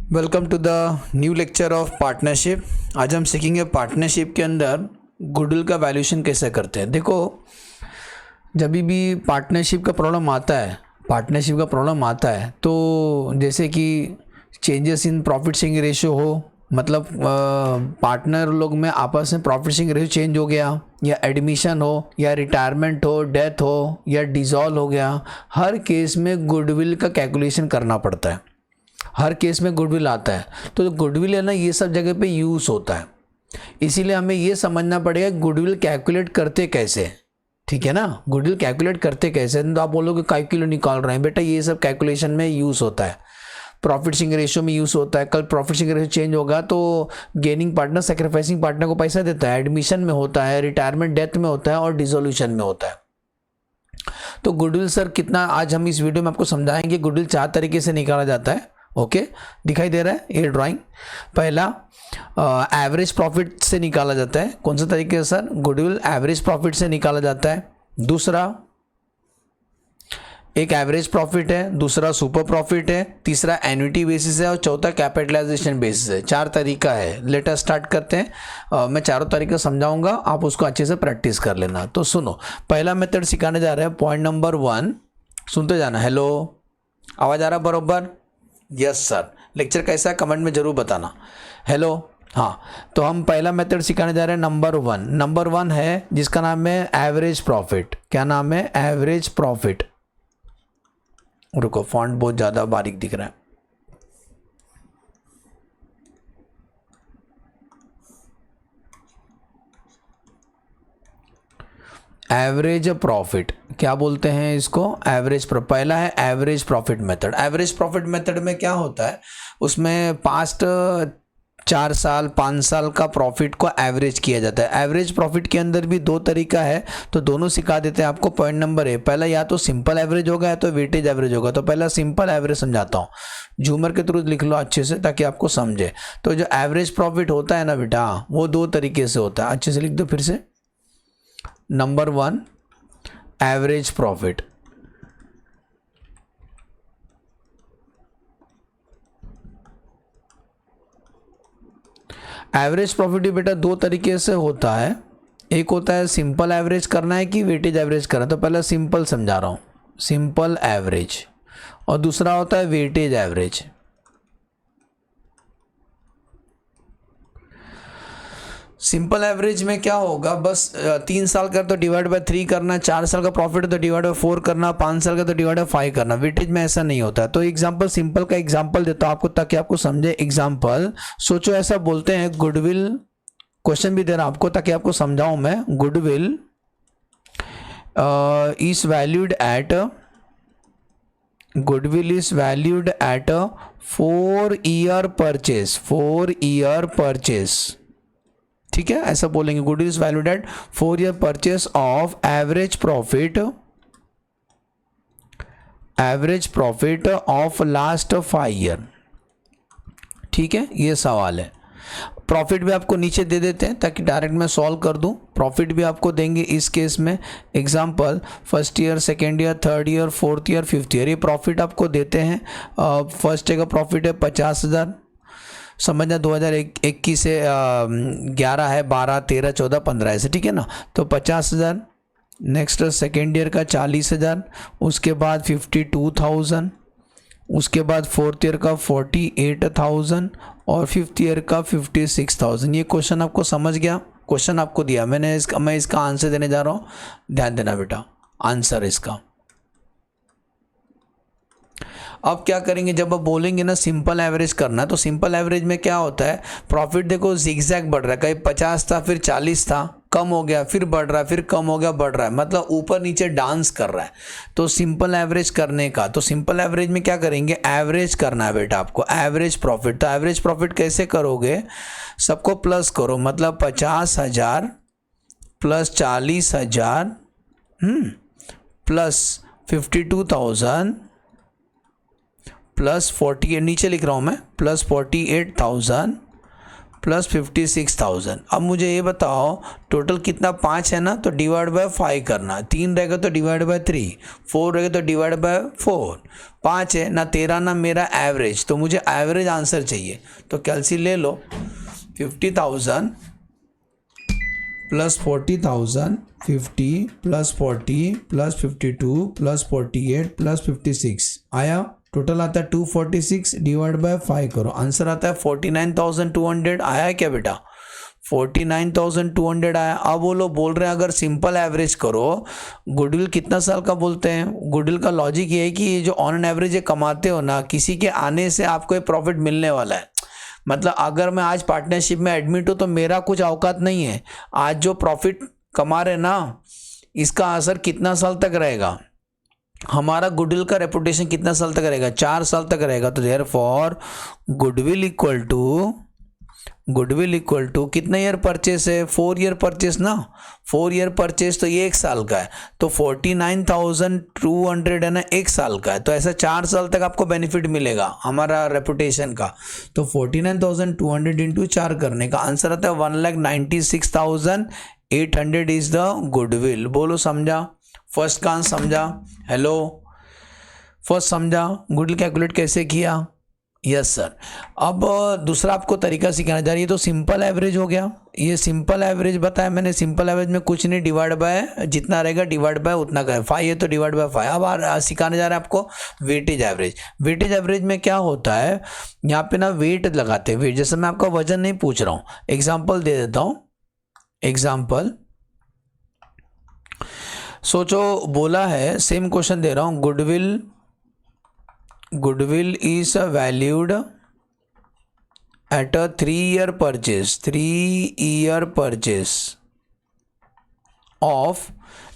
Welcome to the new lecture of partnership. आज हम सीखेंगे पार्टनरशिप के अंदर गुडविल का वैल्यूएशन कैसे करते हैं। देखो, जब भी पार्टनरशिप का प्रॉब्लम आता है तो जैसे कि changes in profit sharing ratio हो, मतलब पार्टनर लोग में आपस में प्रॉफिट शेयरिंग रेशियो चेंज हो गया, या एडमिशन हो, या रिटायरमेंट हो, डेथ हो, या डिसॉल्व हो गया, हर केस में गुडविल का कैलकुलेशन करना पड़ता है। हर केस में गुडविल आता है, तो गुडविल है ना, ये सब जगह पे यूज़ होता है। इसीलिए हमें ये समझना पड़ेगा गुडविल कैलकुलेट करते कैसे, ठीक है ना। गुडविल कैलकुलेट करते कैसे, तो आप बोलोगे कैलकुलेट निकाल रहे हैं, बेटा ये सब कैलकुलेशन में यूज़ होता है। प्रॉफिट शेयरिंग रेशियो में यूज़ होता है। कल प्रॉफिट शेयरिंग रेशियो चेंज होगा तो गेनिंग पार्टनर सैक्रिफाइसिंग पार्टनर को पैसा देता है, एडमिशन में होता है, रिटायरमेंट डेथ में होता है, और डिसोल्यूशन में होता है। तो गुडविल सर कितना, आज हम इस वीडियो में आपको समझाएंगे गुडविल 4 तरीके से निकाला जाता है। ओके, दिखाई दे रहा है ये ड्राइंग। पहला एवरेज प्रॉफिट से निकाला जाता है। कौन सा तरीके से सर? गुडविल एवरेज प्रॉफिट से निकाला जाता है। दूसरा एक एवरेज प्रॉफिट है, दूसरा सुपर प्रॉफिट है, तीसरा एन्युटी बेसिस है, और चौथा कैपिटलाइजेशन बेसिस है। 4 तरीका है। लेट अस स्टार्ट करते हैं। मैं चारों तरीके समझाऊंगा, आप उसको अच्छे से प्रैक्टिस कर लेना। तो सुनो, पहला मेथड सिखाने जा रहे हैं। पॉइंट नंबर 1 सुनते जाना। हेलो, आवाज़ आ रहा बराबर? Yes sir. लेक्चर कैसा है कमेंट में ज़रूर बताना। हेलो, हाँ। तो हम पहला मेथड सिखाने जा रहे हैं। नंबर वन है जिसका नाम है एवरेज प्रॉफिट। क्या नाम है? Average profit. रुको, फॉन्ट बहुत ज़्यादा बारीक दिख रहा है। एवरेज प्रॉफिट क्या बोलते हैं इसको? एवरेज। पहला है average profit method. Average profit method में क्या होता है, उसमें पास्ट 4 साल 5 साल का प्रॉफिट को एवरेज किया जाता है। एवरेज प्रॉफिट के अंदर भी 2 तरीका है, तो दोनों सिखा देते हैं आपको। पॉइंट नंबर 1, पहला या तो सिंपल एवरेज होगा या तो वेटेज एवरेज होगा। तो पहला सिंपल एवरेज समझाता हूँ, झूमर के थ्रू लिख लो अच्छे से ताकि आपको समझे। तो जो एवरेज प्रॉफिट होता है ना बेटा, वो 2 तरीके से होता है। अच्छे से लिख दो फिर से। Number 1 average profit. Average profit भी बेटा 2 तरीके से होता है। एक होता है सिंपल एवरेज करना है कि वेटेज एवरेज करना है। तो पहला सिंपल समझा रहा हूँ, सिंपल एवरेज, और दूसरा होता है वेटेज एवरेज। सिंपल एवरेज में क्या होगा, बस 3 साल का तो डिवाइड बाय 3 करना, 4 साल का प्रॉफिट है तो डिवाइड बाय 4 करना, 5 साल का तो डिवाइड बाय 5 करना। वेटेज में ऐसा नहीं होता। तो एग्जांपल, सिंपल का एग्जांपल देता हूं आपको ताकि आपको समझे। एग्जांपल सोचो, ऐसा बोलते हैं गुडविल, क्वेश्चन भी दे रहा हूं आपको ताकि आपको समझाऊं मैं। Goodwill is valued eight 4 year purchase. ठीक है, ऐसा बोलेंगे। Goodwill is valued eight 4 year purchase of average profit of last 5 year. ठीक है, ये सवाल है। प्रॉफिट भी आपको नीचे दे देते हैं ताकि डायरेक्ट मैं सॉल्व कर दूं। प्रॉफिट भी आपको देंगे इस केस में। Example, first year, second year, third year, fourth year, fifth year, ये प्रॉफिट आपको देते हैं। फर्स्ट ईयर का प्रॉफिट है 50,000, समझना। 2021 से 11 है, 12, 13, 14, 15 ऐसे, ठीक है ना। तो 50,000। नेक्स्ट सेकेंड ईयर का 40,000, उसके बाद 52,000, उसके बाद फोर्थ ईयर का 48,000, और फिफ्थ ईयर का 56,000। ये क्वेश्चन आपको समझ गया? क्वेश्चन आपको दिया मैं इसका आंसर देने जा रहा हूँ, ध्यान देना बेटा। आंसर इसका अब क्या करेंगे, जब आप बोलेंगे ना सिंपल एवरेज करना, तो सिंपल एवरेज में क्या होता है, प्रॉफिट देखो जिगजैग बढ़ रहा है। कहीं 50 था, फिर 40 था, कम हो गया, फिर बढ़ रहा है, फिर कम हो गया, बढ़ रहा है, मतलब ऊपर नीचे डांस कर रहा है। तो सिंपल एवरेज करने का, तो सिंपल एवरेज में क्या करेंगे, एवरेज करना है बेटा आपको, एवरेज प्रॉफिट। तो एवरेज प्रॉफिट कैसे करोगे, सबको प्लस करो, मतलब 50,000 प्लस 40,000 प्लस 52,000 प्लस 48, नीचे लिख रहा हूँ मैं, प्लस 48,000 प्लस 56,000। अब मुझे ये बताओ टोटल कितना, 5 है ना, तो डिवाइड बाय 5 करना, 3 रहेगा तो डिवाइड बाय 3, 4 रहेगा तो डिवाइड बाय 4, 5 है ना, तेरा ना मेरा एवरेज, तो मुझे एवरेज आंसर चाहिए। तो कैलसी ले लो, 50,000 plus 40,000, 50 plus 40 plus 52 plus 48 plus 56 आया, टोटल आता है 246, डिवाइड बाय 5 करो, आंसर आता है 49,200। आया क्या बेटा, 49,200 आया। अब वो लोग बोल रहे हैं अगर सिंपल एवरेज करो, गुडविल कितना साल का बोलते हैं, गुडविल का लॉजिक ये है कि ये जो ऑन एन एवरेज ये कमाते हो ना, किसी के आने से आपको एक प्रॉफिट मिलने वाला है। मतलब अगर मैं आज पार्टनरशिप में एडमिट हूँ तो मेरा कुछ औकात नहीं है, आज जो प्रॉफिट कमा रहे ना इसका असर कितना साल तक रहेगा, हमारा गुडविल का रेपुटेशन कितना साल तक रहेगा, 4 साल तक रहेगा। तो देयरफॉर गुडविल इक्वल टू कितना ईयर परचेस है, 4 ईयर परचेस ना, 4 ईयर परचेस तो ये 1 साल का है, तो 49,200 है ना 1 साल का है, तो ऐसा 4 साल तक आपको बेनिफिट मिलेगा हमारा रेपुटेशन का। तो 49,200 इंटू 4 करने का आंसर आता है 1,96,800 इज द गुडविल। बोलो समझा, फर्स्ट का समझा, हेलो फर्स्ट समझा गुडविल कैलकुलेट कैसे किया, यस सर। अब दूसरा आपको तरीका सिखाना जा रही है, तो सिंपल एवरेज हो गया, ये सिंपल एवरेज बताया मैंने, सिंपल एवरेज में कुछ नहीं, डिवाइड बाय जितना रहेगा डिवाइड बाय उतना का है, 5 है तो डिवाइड बाय 5। अब सिखाने जा रहा है आपको वेटेज एवरेज। वेटेज एवरेज में क्या होता है, यहाँ पे ना वेट लगाते हैं, वेट, जैसे मैं आपका वजन नहीं पूछ रहा हूँ, एग्जाम्पल दे देता हूँ, एग्जाम्पल सोचो बोला है, सेम क्वेश्चन दे रहा हूँ, goodwill is valued at a 3-year purchase of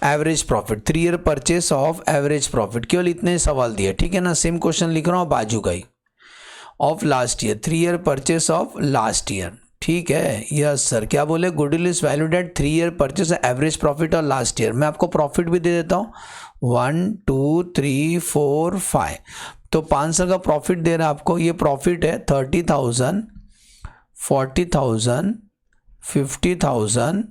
average profit, 3-year purchase of average profit, केवल इतने सवाल दिए, ठीक है ना। सेम क्वेश्चन लिख रहा हूँ बाजू का ही, of last year, 3-year purchase of last year, ठीक है, यस सर। क्या बोले, goodwill is valued at 3-year purchase average profit और लास्ट ईयर। मैं आपको प्रॉफिट भी दे देता हूँ, 1 2 3 4 5, तो 5 साल का प्रॉफिट दे रहा है आपको, ये प्रॉफिट है 30,000, 40,000, 50,000,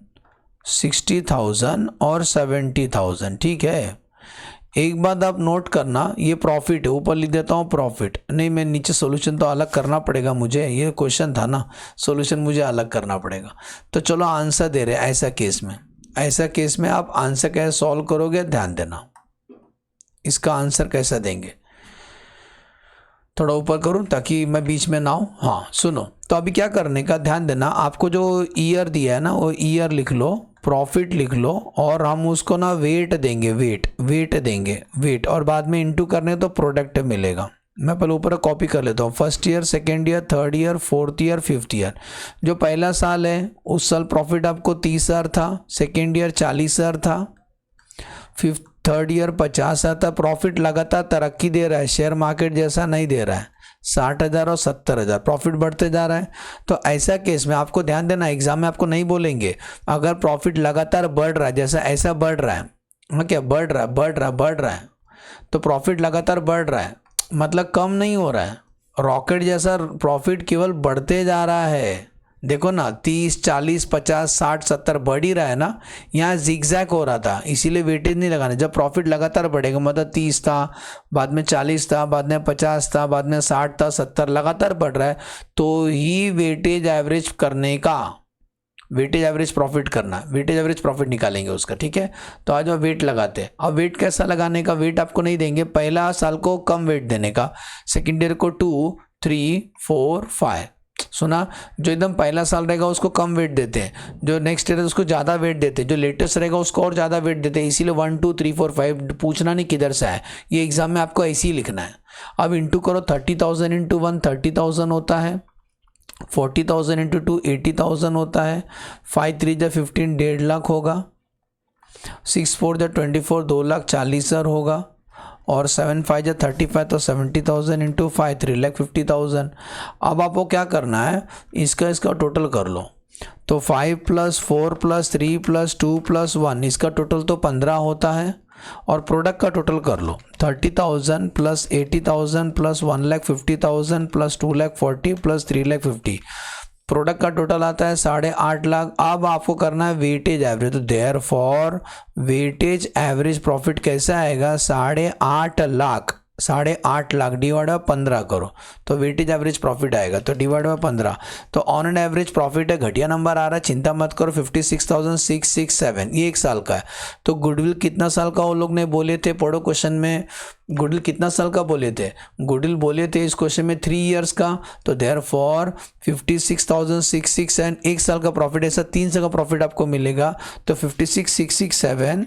60,000 और 70,000, ठीक है। एक बात आप नोट करना, ये प्रॉफिट है, ऊपर लिख देता हूँ प्रॉफिट, नहीं मैं नीचे सॉल्यूशन तो अलग करना पड़ेगा मुझे, ये क्वेश्चन था ना, सॉल्यूशन मुझे अलग करना पड़ेगा। तो चलो आंसर दे रहे हैं, ऐसा केस में आप आंसर कैसे सॉल्व करोगे, ध्यान देना, इसका आंसर कैसा देंगे, थोड़ा ऊपर करूं ताकि मैं बीच में ना हूं, हाँ सुनो। तो अभी क्या करने का, ध्यान देना, आपको जो ईयर दिया है ना वो ईयर लिख लो, प्रॉफिट लिख लो, और हम उसको ना वेट देंगे, वेट देंगे, वेट, और बाद में इनटू करने तो प्रोडक्ट मिलेगा। मैं पहले ऊपर कॉपी कर लेता हूँ, 1st year, 2nd year, 3rd year, 4th year, 5th year. जो पहला साल है उस साल प्रॉफिट आपको 30,000 था, 2nd ईयर 40,000 था, 3rd ईयर 50,000 था। प्रॉफिट लगातार तरक्की दे रहा है, शेयर मार्केट जैसा नहीं दे रहा है, 60,000 और 70,000 प्रॉफिट बढ़ते जा रहा है। तो ऐसा केस में आपको ध्यान देना, एग्जाम में आपको नहीं बोलेंगे, अगर प्रॉफिट लगातार बढ़ रहा है, जैसा ऐसा बढ़ रहा है, हाँ क्या बढ़ रहा है, तो प्रॉफिट लगातार बढ़ रहा है, मतलब कम नहीं हो रहा है, रॉकेट जैसा प्रॉफिट केवल बढ़ते जा रहा है। देखो ना 30, 40, 50, 60, 70 बढ़ ही रहा है ना, यहाँ जिगजैग हो रहा था, इसीलिए वेटेज नहीं लगाना। जब प्रॉफिट लगातार बढ़ेगा, मतलब 30 था, बाद में 40 था, बाद में 50 था, बाद में 60 था, 70 लगातार बढ़ रहा है, तो ही वेटेज एवरेज करने का, वेटेज एवरेज प्रॉफिट करना, वेटेज एवरेज प्रॉफिट निकालेंगे उसका, ठीक है। तो आज वो वेट लगाते हैं। अब वेट कैसा लगाने का, वेट आपको नहीं देंगे, पहला साल को कम वेट देने का, 2nd ईयर को 2, 3, 4, 5, सुना। जो एकदम पहला साल रहेगा उसको कम वेट देते हैं, जो नेक्स्ट ईयर है उसको ज़्यादा वेट देते हैं, जो लेटेस्ट रहेगा उसको और ज़्यादा वेट देते हैं, इसीलिए 1 2 3 4 5 पूछना नहीं किधर से है, ये एग्जाम में आपको ऐसे ही लिखना है। अब इंटू करो, 30,000 इंटू 1 30,000 होता है, 40,000 इंटू 2 80,000 होता है, 5 3 जा 15 1.5 लाख होगा, 6 4 जा 24 2,40,000 होगा, और 7 5 जा 35 तो 70,000 इंटू 5 3,50,000। अब आपको क्या करना है, इसका टोटल कर लो, तो 5 + 4 + 3 + 2 + 1 इसका टोटल तो 15 होता है, और प्रोडक्ट का टोटल कर लो, 30,000 + 80,000 + 1,50,000 + 2,40,000 + 3,50,000 प्रोडक्ट का टोटल आता है 8.5 लाख। अब आपको करना है वेटेज एवरेज, तो therefore weightage average profit कैसा आएगा, 8.5 लाख, 8.5 लाख डिवाइड बाय 15 करो तो वेटेज एवरेज प्रॉफिट आएगा, तो डिवाइड बाय 15, तो ऑन एन एवरेज प्रॉफिट है, घटिया नंबर आ रहा है, चिंता मत करो, 56,667, ये 1 साल का है। तो गुडविल कितना साल का वो लोग ने बोले थे, पढ़ो क्वेश्चन में, गुडविल कितना साल का बोले थे, गुडविल बोले थे इस क्वेश्चन में 3 ईयर्स का, तो देयर फॉर 56,667 एंड 1 साल का प्रॉफिट, ऐसा 3 साल का प्रॉफिट आपको मिलेगा, तो 56,667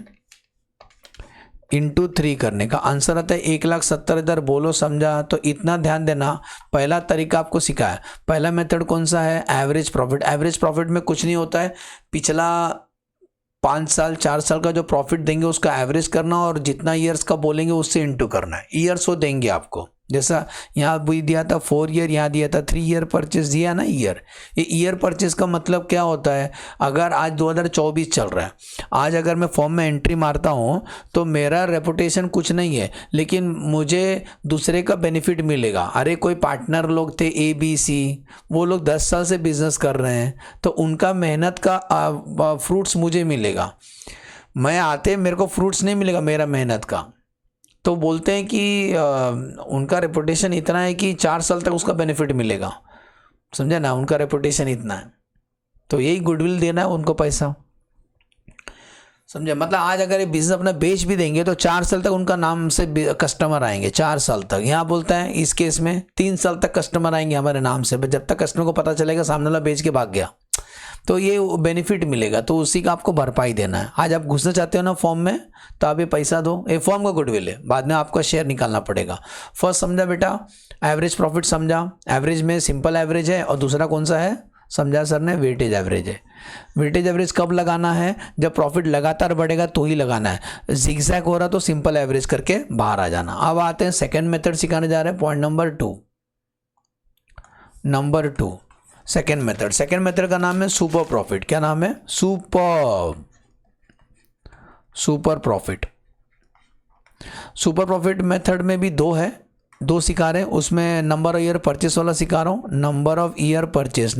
इंटू 3 करने का आंसर आता है 1,70,000। बोलो समझा, तो इतना ध्यान देना। पहला तरीका आपको सिखाया, पहला मेथड कौन सा है, एवरेज प्रॉफिट। एवरेज प्रॉफिट में कुछ नहीं होता है, पिछला 5 साल 4 साल का जो प्रॉफिट देंगे उसका एवरेज करना और जितना ईयर्स का बोलेंगे उससे इंटू करना है, ईयर्स वो देंगे आपको। जैसा यहाँ भी दिया था 4 ईयर, यहाँ दिया था 3 ईयर परचेस दिया ना, ईयर। ये ईयर परचेस का मतलब क्या होता है, अगर आज 2024 चल रहा है, आज अगर मैं फॉर्म में एंट्री मारता हूँ तो मेरा रेपुटेशन कुछ नहीं है, लेकिन मुझे दूसरे का बेनिफिट मिलेगा। अरे कोई पार्टनर लोग थे ABC, वो लोग 10 साल से बिजनेस कर रहे हैं, तो उनका मेहनत का फ्रूट्स मुझे मिलेगा। मैं आते मेरे को फ्रूट्स नहीं मिलेगा मेरा मेहनत का, तो बोलते हैं कि उनका रेपुटेशन इतना है कि 4 साल तक उसका बेनिफिट मिलेगा, समझे ना, उनका रेपुटेशन इतना है, तो यही गुडविल देना है उनको पैसा, समझे। मतलब आज अगर ये बिजनेस अपना बेच भी देंगे तो 4 साल तक उनका नाम से कस्टमर आएंगे, 4 साल तक। यहाँ बोलता है इस केस में 3 साल तक कस्टमर आएंगे हमारे नाम से, जब तक कस्टमर को पता चलेगा सामने वाला बेच के भाग गया, तो ये बेनिफिट मिलेगा, तो उसी का आपको भरपाई देना है। आज आप घुसना चाहते हो ना फॉर्म में, तो आप ये पैसा दो, ये फॉर्म का गुडविल है, बाद में आपका शेयर निकालना पड़ेगा। फर्स्ट समझा बेटा, एवरेज प्रॉफिट समझा, एवरेज में सिंपल एवरेज है, और दूसरा कौन सा है, समझा सर ने, वेटेज एवरेज है। वेटेज एवरेज कब लगाना है, जब प्रॉफिट लगातार बढ़ेगा तो ही लगाना है, जिगजैग हो रहा तो सिंपल एवरेज करके बाहर आ जाना। अब आते हैं सेकेंड मेथड सिखाने जा रहे हैं, point number 2 second method. Second method का नाम है सुपर प्रॉफिट। क्या नाम है, super profit. Super profit method में भी 2 है, 2 सिखा रहे हैं, उसमें नंबर ऑफ ईयर परचेस वाला सिखा रहा हूं, number of year purchase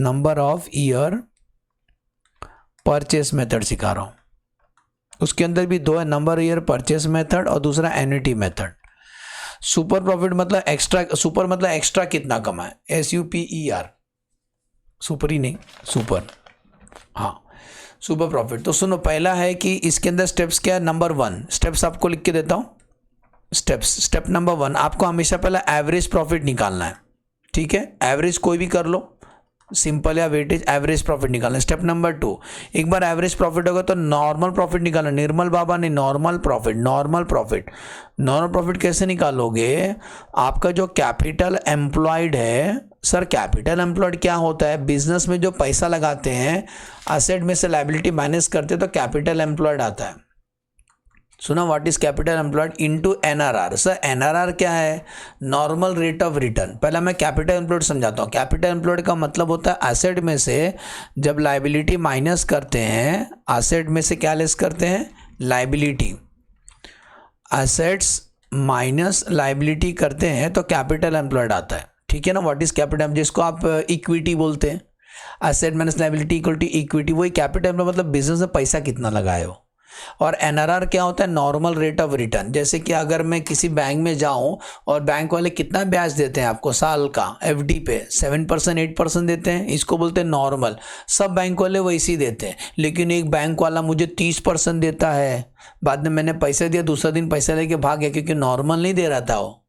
method सिखा रहा हूं। उसके अंदर भी 2 है, नंबर ईयर परचेस मेथड और दूसरा एन्युटी मेथड। सुपर प्रॉफिट मतलब एक्स्ट्रा, सुपर मतलब एक्स्ट्रा कितना कमाए, SUPER, सुपर ही नहीं, सुपर, हाँ सुपर प्रॉफिट। तो सुनो, पहला है कि इसके अंदर स्टेप्स क्या है, नंबर 1 स्टेप्स आपको लिख के देता हूँ, स्टेप नंबर 1, आपको हमेशा पहला एवरेज प्रॉफिट निकालना है, ठीक है, एवरेज कोई भी कर लो, सिंपल या वेटेज, एवरेज प्रॉफिट निकालना। स्टेप नंबर 2, एक बार एवरेज प्रॉफिट होगा तो नॉर्मल प्रॉफिट निकालना, निर्मल बाबा नहीं, नॉर्मल प्रॉफिट कैसे निकालोगे, आपका जो कैपिटल एम्प्लॉयड है, सर कैपिटल एम्प्लॉयड क्या होता है, बिजनेस में जो पैसा लगाते हैं, असेट में से लायबिलिटी माइनस करते हैं तो कैपिटल एम्प्लॉयड आता है। सुना, what is capital employed into NRR। Sir NRR क्या है, नॉर्मल रेट ऑफ रिटर्न। पहला मैं कैपिटल एम्प्लॉयड समझाता हूँ। कैपिटल एम्प्लॉयड का मतलब होता है एसेट में से जब लायबिलिटी माइनस करते हैं, एसेट में से क्या लेस करते हैं, लायबिलिटी, एसेट्स माइनस लायबिलिटी करते हैं तो कैपिटल एम्प्लॉयड आता है, ठीक है ना। व्हाट इज कैपिटल, जिसको आप इक्विटी बोलते हैं, asset minus liability equal to equity, वही कैपिटल एम्प्लॉयड, मतलब बिजनेस में पैसा कितना लगाए हो। और NRR क्या होता है, नॉर्मल रेट ऑफ रिटर्न। जैसे कि अगर मैं किसी बैंक में जाऊं और बैंक वाले कितना ब्याज देते हैं आपको साल का, FD पे 7% 8% देते हैं, इसको बोलते हैं नॉर्मल। सब बैंक वाले वैसे देते हैं, लेकिन एक बैंक वाला मुझे 30% देता है, बाद में मैंने पैसा दिया, दूसरा दिन पैसा लेके भाग गया, क्योंकि नॉर्मल नहीं दे रहा था वो,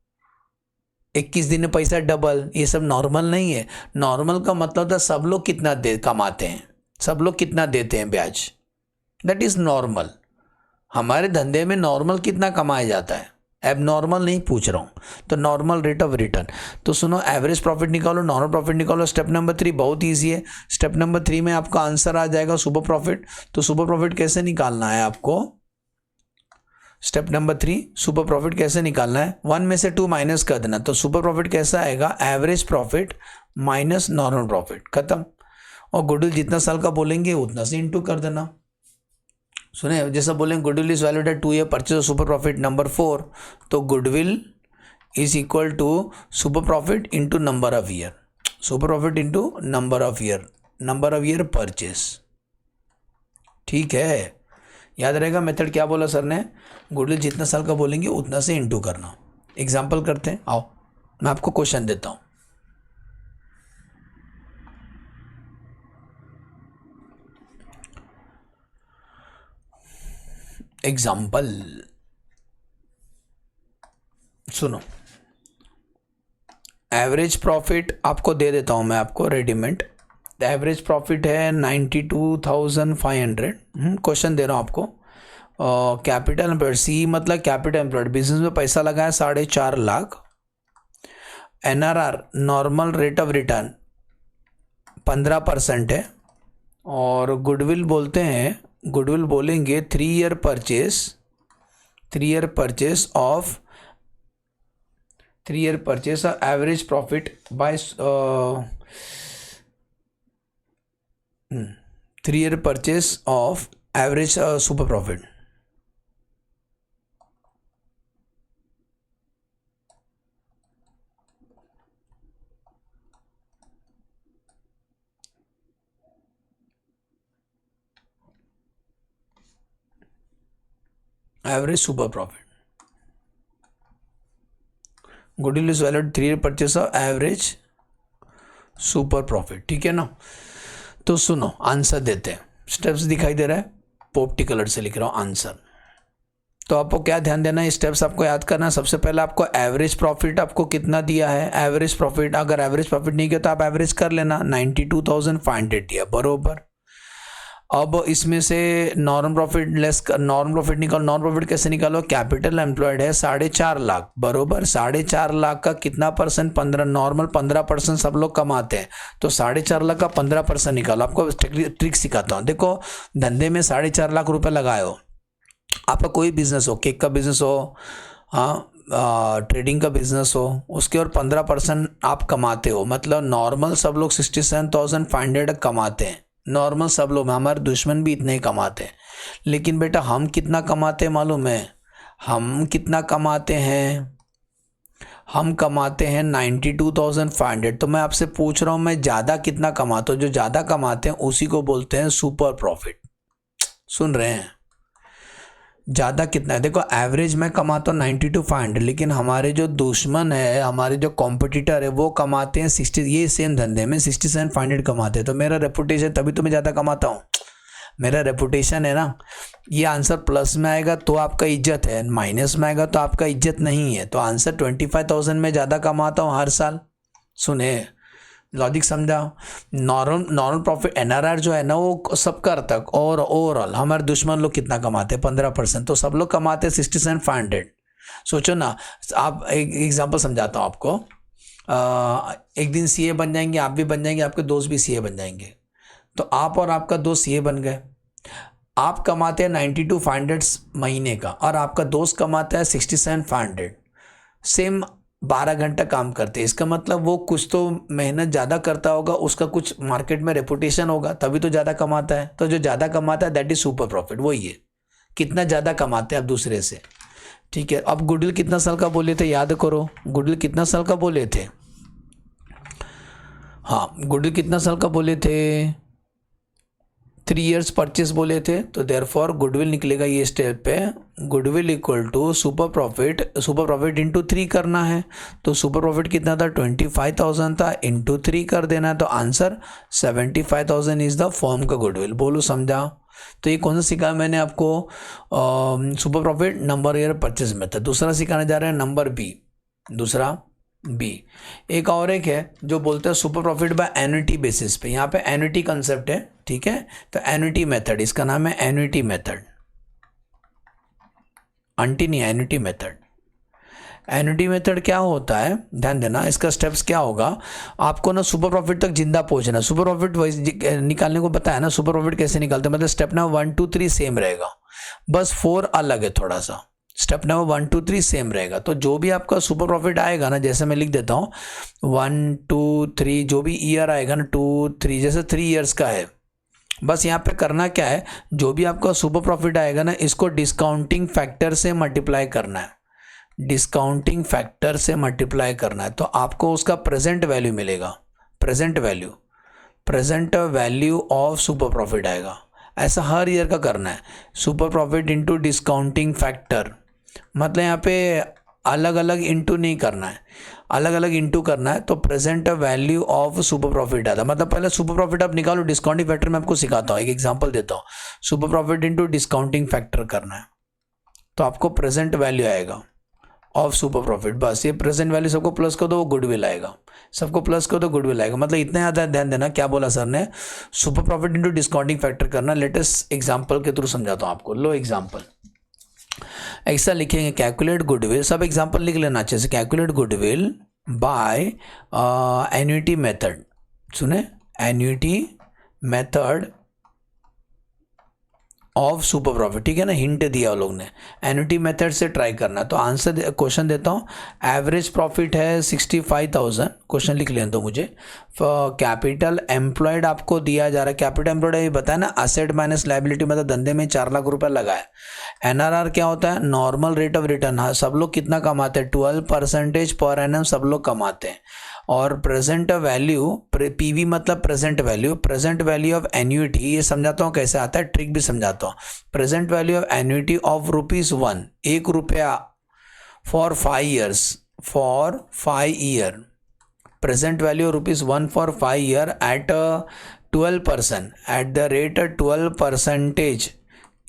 21 दिन में पैसा डबल, ये सब नॉर्मल नहीं है। नॉर्मल का मतलब था सब लोग कितना कमाते हैं, सब लोग कितना देते हैं ब्याज, दैट इज नॉर्मल। हमारे धंधे में नॉर्मल कितना कमाया जाता है, एब नॉर्मल नहीं पूछ रहा हूँ। तो नॉर्मल रेट ऑफ रिटर्न। तो सुनो, एवरेज प्रॉफिट निकालो, नॉर्मल प्रॉफिट निकालो। स्टेप नंबर 3 बहुत ईजी है। स्टेप नंबर 3 में आपका आंसर आ जाएगा सुपर प्रॉफिट। तो सुपर प्रॉफिट कैसे निकालना है आपको, स्टेप नंबर 3 सुपर प्रॉफिट कैसे निकालना है, 1 में से 2 माइनस कर देना। तो सुपर प्रॉफिट कैसा आएगा, average profit minus normal profit, खत्म। और गुडविल जितना साल का बोलेंगे उतना से इंटू कर देना। सुने, जैसा बोलेंगे goodwill is valued at 2 year purchase super profit number 4, तो goodwill is equal to super profit into number of year, super profit into number of year, number of year purchase. ठीक है, याद रहेगा मेथड क्या बोला सर ने, goodwill जितना साल का बोलेंगे उतना से इंटू करना। एग्जाम्पल करते हैं, आओ मैं आपको क्वेश्चन देता हूँ। एग्जाम्पल सुनो, एवरेज प्रॉफिट आपको दे देता हूँ मैं आपको रेडीमेड। एवरेज प्रॉफिट है 92,500। क्वेश्चन दे रहा हूँ आपको। कैपिटल एम्प्लॉयड, सी मतलब कैपिटल एम्प्लॉयड, बिजनेस में पैसा लगाया 4.5 lakh. NRR normal rate of return 15% है। और गुडविल बोलते हैं, गुडविल बोलेंगे 3 year purchase, 3 year purchase of, 3 year purchase of average profit by 3 year purchase of average super profit. Average super profit, goodwill is valued 3 year purchase of average super profit. ठीक है ना। तो सुनो answer देते हैं, steps दिखाई दे रहा है, पोपटी कलर से लिख रहा हूँ आंसर। तो आपको क्या ध्यान देना है, स्टेप्स आपको याद करना है। सबसे पहले आपको एवरेज प्रॉफिट आपको कितना दिया है, एवरेज प्रॉफिट, अगर एवरेज प्रॉफिट नहीं किया तो आप एवरेज कर लेना, 92,500 दिया बरोबर। अब इसमें से normal profit less, normal profit निकालो। नॉर्मल प्रॉफिट कैसे निकालो, कैपिटल एम्प्लॉयड है 4.5 लाख बरोबर। 4.5 लाख का कितना परसेंट, 15, नॉर्मल 15% सब लोग कमाते हैं, तो 4.5 लाख का 15% निकालो। आपको ट्रिक सिखाता हूँ। देखो धंधे में 4.5 लाख रुपए लगाए हो, आपका कोई बिजनेस हो, केक का बिजनेस हो, हाँ ट्रेडिंग का बिजनेस हो, उसके और 15% आप कमाते हो, मतलब नॉर्मल सब लोग 67,500 कमाते हैं। नॉर्मल सब लोग, हमारे दुश्मन भी इतने ही कमाते हैं। लेकिन बेटा हम कितना कमाते हैं मालूम है, हम कितना कमाते हैं, हम कमाते हैं 92,500। तो मैं आपसे पूछ रहा हूँ मैं ज़्यादा कितना कमाता हूँ, जो ज़्यादा कमाते हैं उसी को बोलते हैं सुपर प्रॉफिट। सुन रहे हैं, ज़्यादा कितना है, देखो एवरेज मैं कमाता हूँ 92,500, लेकिन हमारे जो दुश्मन है, हमारे जो कॉम्पिटिटर है वो कमाते हैं 60, ये सेम धंधे में 67,500 कमाते हैं। तो मेरा रेपुटेशन, तभी तो मैं ज़्यादा कमाता हूँ, मेरा रेपुटेशन है ना। ये आंसर प्लस में आएगा तो आपका इज्जत है, माइनस में आएगा तो आपका इज्जत नहीं है। तो आंसर 25,000 में ज़्यादा कमाता हूँ हर साल। सुने लॉजिक समझा। नॉर्मल प्रॉफिट NRR जो है ना वो सब कर तक, और ओवरऑल हमारे दुश्मन लोग कितना कमाते हैं, 15%, तो सब लोग कमाते हैं 67,500। सोचो ना, आप एक एग्जांपल समझाता हूँ आपको। एक दिन CA बन जाएंगे, आप भी बन जाएंगे, आपके दोस्त भी CA बन जाएंगे। तो आप और आपका दोस्त CA बन गए, आप कमाते हैं 92,500 महीने का, और आपका दोस्त कमाता है 67,500। सेम 12 घंटा काम करते हैं, इसका मतलब वो कुछ तो मेहनत ज़्यादा करता होगा, उसका कुछ मार्केट में रेपुटेशन होगा, तभी तो ज़्यादा कमाता है। तो जो ज़्यादा कमाता है दैट इज सुपर प्रॉफिट, वही है, कितना ज़्यादा कमाते हैं आप दूसरे से। ठीक है, अब गुडविल कितना साल का बोले थे, याद करो, गुडविल कितना साल का बोले थे, हाँ गुडविल कितना साल का बोले थे, 3 ईयर्स परचेस बोले थे। तो देयरफॉर गुडविल निकलेगा ये स्टेप पे, goodwill equal to super profit into 3 करना है। तो सुपर प्रॉफिट कितना था, 25,000 था, इंटू 3 कर देना है। तो आंसर 75,000 इज द फॉर्म का गुडविल। बोलो समझा। तो ये कौन सा सिखाया मैंने आपको, super profit number year purchase method. दूसरा सिखाने जा रहे हैं नंबर बी, दूसरा बी। एक और एक है जो बोलते हैं super profit by annuity basis पे, यहाँ पे एन्युटी कंसेप्ट है। ठीक है, तो एन्युटी मेथड, इसका नाम है एन्युटी मेथड, अंटी नहीं, एन्युटी मेथड। एन्युटी मेथड क्या होता है, ध्यान देना, इसका स्टेप्स क्या होगा, आपको ना सुपर प्रॉफिट तक जिंदा पहुंचना। सुपर प्रॉफिट निकालने को बताया ना, सुपर प्रॉफिट कैसे निकालते हैं, मतलब स्टेप नंबर 1 2 3 सेम रहेगा, बस 4 अलग है थोड़ा सा। स्टेप नंबर 1 2 3 सेम रहेगा। तो जो भी आपका सुपर प्रॉफिट आएगा ना, जैसे मैं लिख देता हूँ 1 2 3, जो भी ईयर आएगा ना 2 3, जैसे 3 ईयर्स का है, बस यहाँ पे करना क्या है, जो भी आपका सुपर प्रॉफिट आएगा ना, इसको डिस्काउंटिंग फैक्टर से मल्टीप्लाई करना है, डिस्काउंटिंग फैक्टर से मल्टीप्लाई करना है। तो आपको उसका प्रेजेंट वैल्यू मिलेगा, present value. Present value of super profit आएगा। ऐसा हर ईयर का करना है। Super profit into discounting factor, मतलब यहाँ पे अलग अलग इंटू नहीं करना है, अलग अलग इंटू करना है। तो present value of super profit आता है, मतलब पहले सुपर प्रॉफिट आप निकालो, डिस्काउंटिंग फैक्टर मैं आपको सिखाता हूँ, एक एग्जांपल देता हूँ। Super profit into discounting factor करना है तो आपको प्रेजेंट वैल्यू आएगा ऑफ सुपर प्रॉफिट। बस ये प्रेजेंट वैल्यू सबको प्लस कर दो, वो गुडविल आएगा, सबको प्लस कर दो गुडविल आएगा। मतलब इतना ज़्यादा ध्यान देना, क्या बोला सर ने, super profit into discounting factor करना। लेटेस्ट एग्जाम्पल के थ्रू समझाता हूँ आपको। लो एग्जाम्पल, ऐसा लिखेंगे कैलकुलेट गुडविल, सब एग्जाम्पल लिख लेना अच्छे से। Calculate goodwill by annuity method, सुने, annuity method of super profit, ठीक है ना, हिंट दिया लोग ने। एन्युटी मेथड से ट्राई करना। तो आंसर क्वेश्चन देता हूँ। एवरेज प्रॉफिट है 65,000, क्वेश्चन लिख लें तो मुझे। कैपिटल एम्प्लॉयड आपको दिया जा रहा है, कैपिटल एम्प्लॉयड ये बताया ना, असेट माइनस लायबिलिटी, मतलब धंधे में 4 लाख रुपए लगा है। एनआरआर क्या होता है, नॉर्मल रेट ऑफ रिटर्न। हाँ, सब लोग कितना कमाते हैं, 12% पर एनम सब लोग कमाते हैं। और प्रेजेंट वैल्यू, पीवी मतलब present value, present value of annuity, ये समझाता हूँ कैसे आता है, ट्रिक भी समझाता हूँ। Present value of annuity of ₹1, 1 रुपया for 5 years, for 5 year. Present value ₹1 for 5 year at 12%, at the rate 12%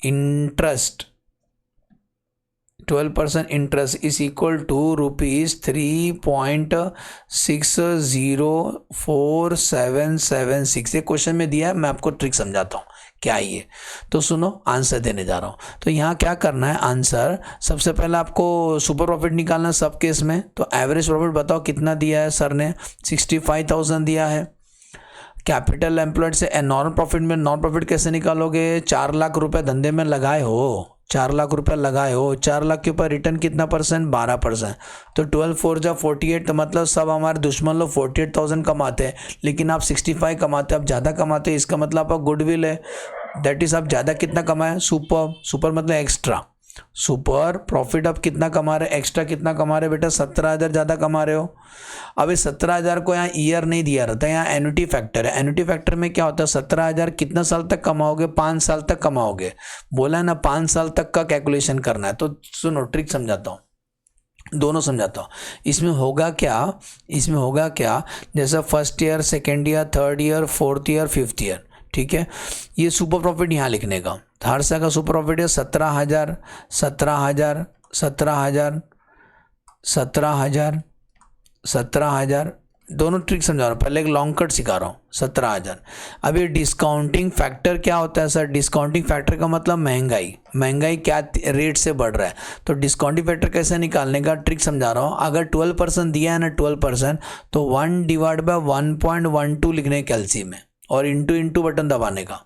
interest, 12% interest is equal to ₹3.604776। ये क्वेश्चन में दिया है, मैं आपको ट्रिक समझाता हूँ क्या है ये। तो सुनो, आंसर देने जा रहा हूँ। तो यहाँ क्या करना है, आंसर सबसे पहले आपको सुपर प्रॉफिट निकालना सब केस में। तो एवरेज प्रॉफिट बताओ कितना दिया है सर ने, 65,000 दिया है। कैपिटल एम्प्लॉयड से नॉन प्रॉफिट में, नॉन प्रॉफिट कैसे निकालोगे, 4 लाख रुपए धंधे में लगाए हो, 4 लाख रुपए लगाए हो, 4 लाख के ऊपर रिटर्न कितना परसेंट, 12%। तो 12 4 जा 48, तो मतलब सब हमारे दुश्मन लोग 48,000 कमाते हैं, लेकिन आप 65 कमाते हैं, आप ज़्यादा कमाते हैं। इसका मतलब आपका गुडविल है, दैट इज आप ज़्यादा कितना कमाए, सुपर, सुपर मतलब एक्स्ट्रा, सुपर प्रॉफिट आप कितना कमा रहे, एक्स्ट्रा कितना कमा रहे बेटा, 17,000 ज़्यादा कमा रहे हो। अब इस 17,000 को यहाँ ईयर नहीं दिया रहता, यहाँ एन्युटी फैक्टर है। एन्युटी फैक्टर में क्या होता है, 17,000 कितना साल तक कमाओगे, 5 साल तक कमाओगे, बोला है ना, 5 साल तक का कैलकुलेशन करना है। तो सुनो, ट्रिक समझाता हूँ, दोनों समझाता हूँ। इसमें होगा क्या, इसमें होगा क्या, जैसा first year, second year, third year, fourth year, fifth year, ठीक है। ये सुपर प्रॉफिट यहाँ लिखने का, हर साल का सुपर प्रॉफिट है 17,000, 17,000, 17,000, 17,000, 17,000। दोनों ट्रिक समझा रहा हूँ, पहले एक लॉन्ग कट सिखा रहा हूँ। 17,000। अब ये डिस्काउंटिंग फैक्टर क्या होता है सर, डिस्काउंटिंग फैक्टर का मतलब महंगाई, महंगाई क्या रेट से बढ़ रहा है। तो डिस्काउंटिंग फैक्टर कैसे निकालने का ट्रिक समझा रहा हूँ। अगर 12% दिया है ना, 12%, तो 1/1.12 लिखने का एलसीएम में, और इंटू बटन दबाने का।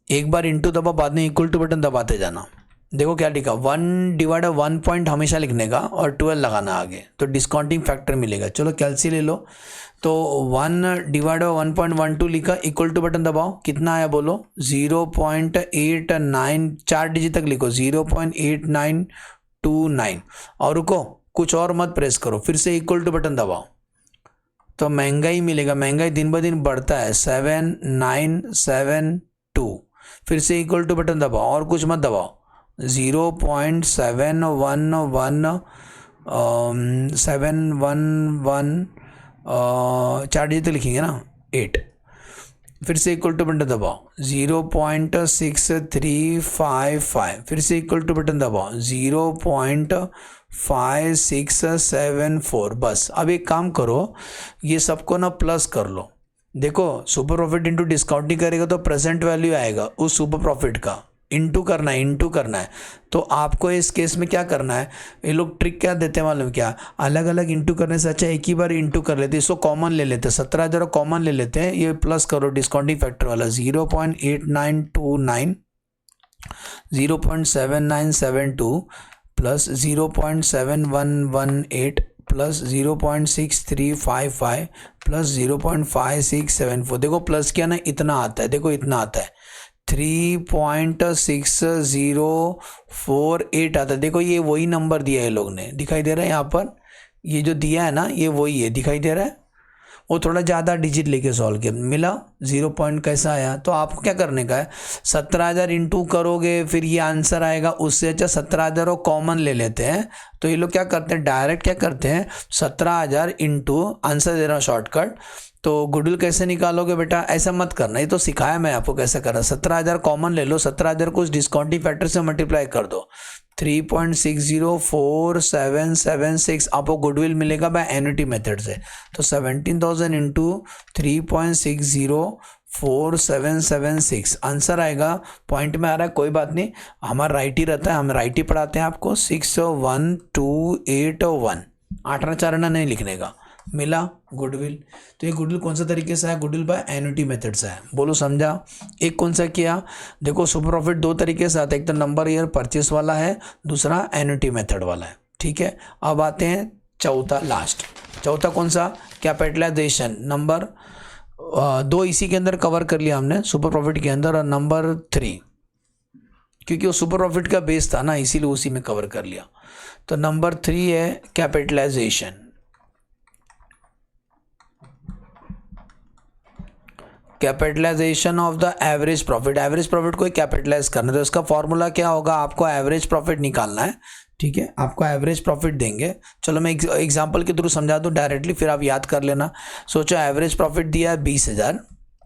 एक बार इंटू दबा, बाद में इक्वल टू बटन दबाते जाना। देखो क्या लिखा, 1/1 पॉइंट हमेशा लिखने का और 12 लगाना आगे, तो डिस्काउंटिंग फैक्टर मिलेगा। चलो कैलसी ले लो। तो 1/1.12 लिखा, इक्वल टू बटन दबाओ, कितना आया बोलो, 0.89, 4 डिजिट तक लिखो, 0.8929। और रुको, कुछ और मत प्रेस करो, फिर से इक्वल टू बटन दबाओ, तो महंगाई मिलेगा। महंगाई दिन ब दिन बढ़ता है, 7,972। फिर से इक्वल टू बटन दबाओ और कुछ मत दबाओ, 0.711, 4 डिजिट लिखेंगे ना, 8। फिर से इक्वल टू बटन दबाओ, 0.6355। फिर से इक्वल टू बटन दबाओ, 0.5674। बस अब एक काम करो, ये सबको ना प्लस कर लो। देखो, सुपर प्रॉफिट इंटू डिस्काउंटिंग करेगा तो प्रेजेंट वैल्यू आएगा उस सुपर प्रॉफिट का, इंटू करना है, इंटू करना है। तो आपको इस केस में क्या करना है, ये लोग ट्रिक क्या देते हैं मालूम क्या, अलग अलग इंटू करने से अच्छा एक ही बार इंटू कर लेते, इसको कॉमन ले लेते, 17,000 कॉमन ले लेते हैं, ये प्लस करो डिस्काउंटिंग फैक्टर वाला, 0.8929, 0.7972 प्लस 0.7118 प्लस 0.6355 प्लस 0.5674। देखो प्लस किया ना, इतना आता है, देखो इतना आता है, 3.6048 आता है। देखो ये वही नंबर दिया है लोग ने, दिखाई दे रहा है यहाँ पर, ये जो दिया है ना, ये वही है, दिखाई दे रहा है, वो थोड़ा ज़्यादा डिजिट लेके सॉल्व किया, मिला 0 पॉइंट कैसा आया। तो आपको क्या करने का है, 17,000 इंटू करोगे फिर ये आंसर आएगा। उससे अच्छा 17,000 और कॉमन ले लेते हैं। तो ये लोग क्या करते हैं, डायरेक्ट क्या करते हैं, 17,000 इंटू आंसर दे रहा हूँ शॉर्टकट। तो गुडविल कैसे निकालोगे बेटा, ऐसा मत करना, ये तो सिखाया मैं आपको कैसे करना। 17,000 कॉमन ले लो, 17,000 को उस डिस्काउंटिंग फैक्टर से मल्टीप्लाई कर दो, 3.604,776 आपको गुडविल मिलेगा बाय एन्युटी मेथड से। तो 17,000 इंटू 3.604,776 आंसर आएगा। पॉइंट में आ रहा है, कोई बात नहीं, हमारा राइट ही रहता है, हम राइट ही पढ़ाते हैं आपको। 61281 8 आना 4 आना नहीं लिखने का, मिला गुडविल। तो ये गुडविल कौन सा तरीके से है, गुडविल बाय एन्युटी मेथड से है। बोलो समझा। एक कौन सा किया, देखो सुपर प्रॉफिट दो तरीके से आता है, एक तो नंबर ईयर परचेस वाला है, दूसरा एन्युटी मेथड वाला है। ठीक है, अब आते हैं चौथा, लास्ट चौथा कौन सा, कैपिटलाइजेशन। नंबर 2 इसी के अंदर कवर कर लिया हमने सुपर प्रॉफिट के अंदर, और नंबर 3 क्योंकि वो सुपर प्रॉफिट का बेस था ना, इसीलिए उसी में कवर कर लिया। तो नंबर 3 है capitalization. Capitalization of the average profit, average profit को कैपिटलाइज करना है। तो इसका फॉर्मूला क्या होगा, आपको एवरेज प्रॉफिट निकालना है। ठीक है, आपको एवरेज प्रॉफिट देंगे। चलो मैं एग्जांपल के थ्रू समझा दूं डायरेक्टली, फिर आप याद कर लेना। सोचो एवरेज प्रॉफिट दिया है 20,000।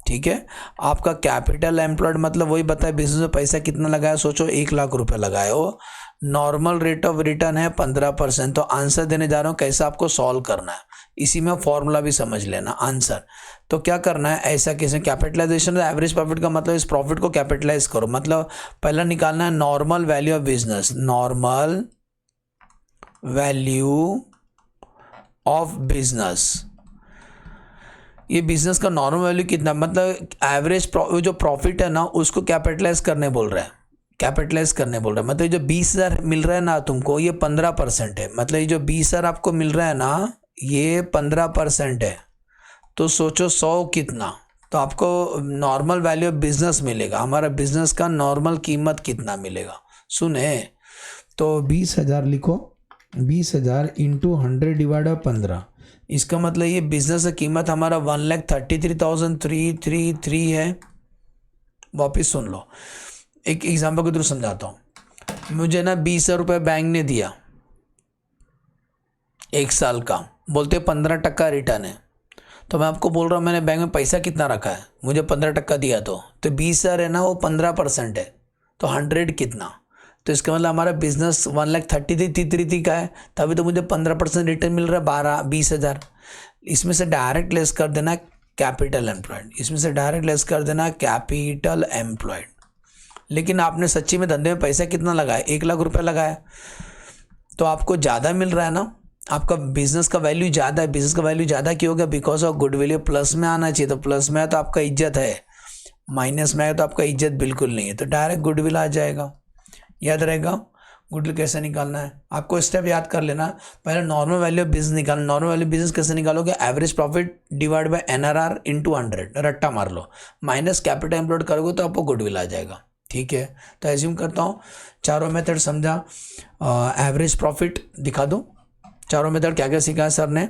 ठीक है, आपका कैपिटल एम्प्लॉयड मतलब वही बताए बिजनेस में पैसा कितना लगाया, सोचो 1,00,000 रुपये लगाए हो। नॉर्मल रेट ऑफ रिटर्न है 15%। तो आंसर देने जा रहा हूँ कैसा आपको सॉल्व करना है, इसी में फॉर्मूला भी समझ लेना आंसर। तो क्या करना है, ऐसा कैसे कैपिटलाइजेशन एवरेज प्रॉफिट का मतलब इस प्रॉफिट को कैपिटलाइज करो। मतलब पहला निकालना है normal value of business, normal value of business. ये बिजनेस का नॉर्मल वैल्यू कितना, मतलब एवरेज जो प्रॉफिट है ना उसको कैपिटलाइज करने बोल रहा है, कैपिटलाइज करने बोल रहा है। मतलब जो 20,000 मिल रहा है ना तुमको, ये 15% है। मतलब ये जो 20,000 आपको मिल रहा है ना, ये 15% है। तो सोचो 100 कितना, तो आपको नॉर्मल वैल्यू ऑफ बिजनेस मिलेगा। हमारा बिजनेस का नॉर्मल कीमत कितना मिलेगा, सुने। तो 20,000 लिखो, 20,000 इंटू 100 डिवाइड बाई 15। इसका मतलब ये बिजनेस का कीमत हमारा 1,33,333 है। वापिस सुन लो, एक एग्जाम्पल के थ्रू समझाता हूँ। मुझे ना 20,000 रुपये बैंक ने दिया 1 साल का, बोलते 15% रिटर्न है। तो मैं आपको बोल रहा हूँ मैंने बैंक में पैसा कितना रखा है, मुझे 15% दिया। तो 20,000 है ना, वो 15% है। तो 100 कितना, तो इसका मतलब हमारा बिजनेस 1,33,333 का है, तभी तो मुझे 15% रिटर्न मिल रहा है 20,000। इसमें से डायरेक्ट लेस कर देना कैपिटल एम्प्लॉयड, इसमें से डायरेक्ट लेस कर देना कैपिटल एम्प्लॉयड। लेकिन आपने सच्ची में धंधे में पैसा कितना लगाया, 1,00,000 रुपये लगाया, तो आपको ज़्यादा मिल रहा है ना, आपका बिजनेस का वैल्यू ज़्यादा है। बिजनेस का वैल्यू ज़्यादा क्यों होगा, because of good value plus में आना चाहिए। तो प्लस में है तो आपका इज्जत है, माइनस में है तो आपका इज्जत बिल्कुल नहीं है। तो डायरेक्ट गुडविल आ जाएगा। याद रहेगा गुडविल कैसे निकालना है, आपको स्टेप याद कर लेना। पहले नॉर्मल वैल्यू ऑफ बिजनेस निकालना। नॉर्मल वैल्यू बिजनेस कैसे निकालोगे, average profit divide by NRR into 100, रट्टा मार लो, माइनस कैपिटल एम्प्लॉयड करोगे तो आपको गुडविल आ जाएगा। ठीक है, तो एज्यूम करता हूँ चारों मेथड समझा। एवरेज प्रॉफिट दिखा दूँ, चारों मेथड क्या क्या सीखा है सर ने।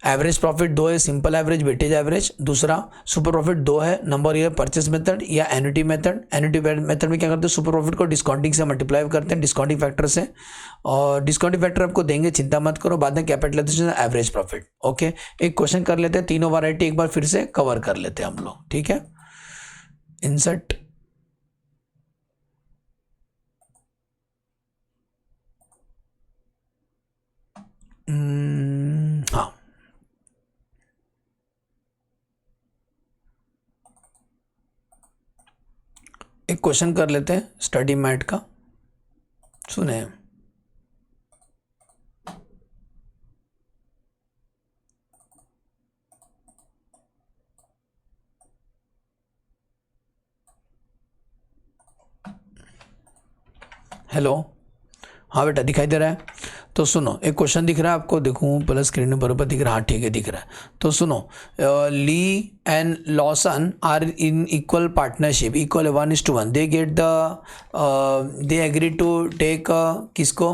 एवरेज प्रॉफिट 2 है, सिंपल एवरेज, वेटेज एवरेज। दूसरा सुपर प्रॉफिट 2 है, नंबर ईयर परचेस मेथड या एन्युटी मेथड। एन्युटी मेथड में क्या करते हैं, सुपर प्रॉफिट को डिस्काउंटिंग से मल्टीप्लाई करते हैं, डिस्काउंटिंग फैक्टर से। और डिस्काउंटिंग फैक्टर आपको देंगे, चिंता मत करो, बाद में कैपिटलाइजेशन एवरेज प्रॉफिट। ओके, एक क्वेश्चन कर लेते हैं, तीनों वैरायटी एक बार फिर से कवर कर लेते हैं हम लोग। ठीक है, इंसर्ट हाँ, एक क्वेश्चन कर लेते हैं स्टडी मैट का, सुने। हेलो, हाँ बेटा दिखाई दे रहा है। तो सुनो, एक क्वेश्चन दिख रहा है आपको, देखूँ पहले स्क्रीन में बराबर दिख रहा है, हाँ ठीक है दिख रहा है। तो सुनो, Lee and Lawson are in equal partnership, equal 1:1। They get the they agree to take किसको,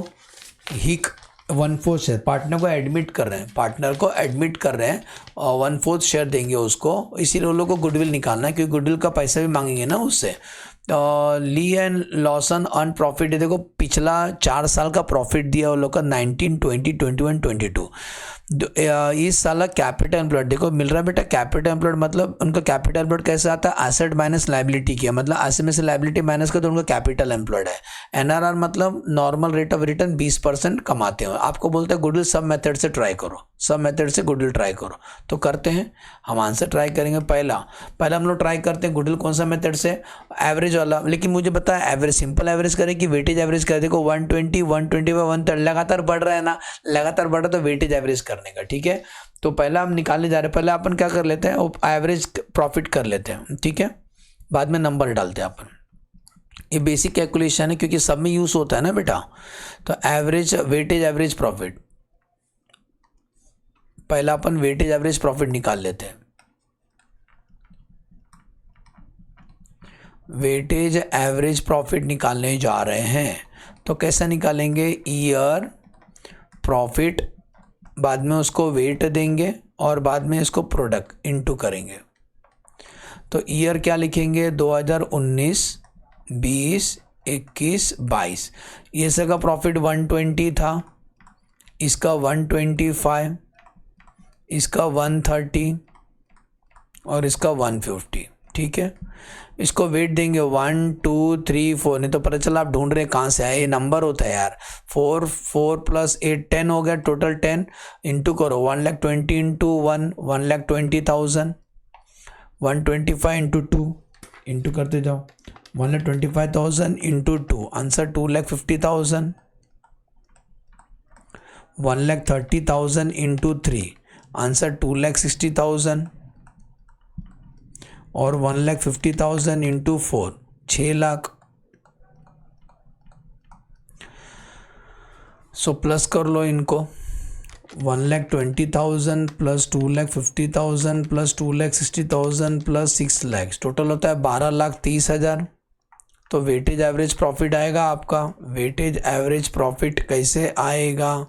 हिक 1/4 शेयर पार्टनर को एडमिट कर रहे हैं, पार्टनर को एडमिट कर रहे हैं और 1/4 शेयर देंगे उसको, इसीलिए उन लोगों को गुडविल निकालना है क्योंकि गुडविल का पैसा भी मांगेंगे ना उससे। ली एंड लॉसन अर्न प्रॉफिट है, देखो पिछला 4 साल का प्रॉफिट दिया उन लोग का 19, 20, 21, 22। इस साल कैपिटल एम्प्लॉयड देखो मिल रहा है बेटा। कैपिटल एम्प्लॉयड मतलब उनका कैपिटल एम्प्लॉयड कैसे आता है, एसेट माइनस लाइबिलिटी किया, मतलब एसेट में से लाइबिलिटी माइनस कर तो उनका कैपिटल एम्प्लॉयड है। एनआरआर मतलब नॉर्मल रेट ऑफ रिटर्न 20% कमाते हो। आपको बोलते हैं गुडविल सब मेथड से ट्राई करो, सब मेथड से गुडविल ट्राई करो, तो करते हैं हम आंसर ट्राई करेंगे। पहला हम लोग ट्राई करते हैं गुडविल कौन सा मेथड से, एवरेज वाला। लेकिन मुझे पता है एवरेज सिंपल एवरेज करें कि वेटेज एवरेज करें। देखो 120, 125, 130 लगातार बढ़ रहा है ना, लगातार बढ़ रहा तो वेटेज एवरेज करने का, ठीक है। तो पहला हम निकालने जा रहे हैं, पहले अपन क्या कर लेते हैं, एवरेज प्रॉफिट कर लेते हैं, ठीक है, बाद में नंबर डालते हैं अपन। ये बेसिक कैलकुलेशन है क्योंकि सब में यूज होता है ना बेटा। तो एवरेज वेटेज एवरेज प्रॉफिट, पहला अपन वेटेज एवरेज प्रॉफिट निकाल लेते हैं। वेटेज एवरेज प्रॉफिट निकालने जा रहे हैं, तो कैसा निकालेंगे, ईयर प्रॉफिट, बाद में उसको वेट देंगे और बाद में इसको प्रोडक्ट इनटू करेंगे। तो ईयर क्या लिखेंगे, 2019, 20, 21, 22। ये सबका प्रॉफिट 120 था, इसका 125, इसका 130 और इसका 150, ठीक है। इसको वेट देंगे 1, 2, 3, 4, नहीं तो पता चला आप ढूंढ रहे कहाँ से आए, ये नंबर होता है यार। 4, 4 + 8 10 हो गया, टोटल 10 इंटू करो 120 इंटू 1, 120,000, 125 इंटू 2 इंटू करते जाओ, 125,000 इंटू 2, आंसर 250,000, 130,000 इंटू 3, आंसर 260,000 और 150,000 इंटू 4, 6 लाख। सो प्लस कर लो इनको, 120,000 plus 250,000 plus 260,000 plus 6 lakh, total होता है 12,30,000। तो वेटेज एवरेज प्रॉफिट आएगा आपका, वेटेज एवरेज प्रॉफिट कैसे आएगा,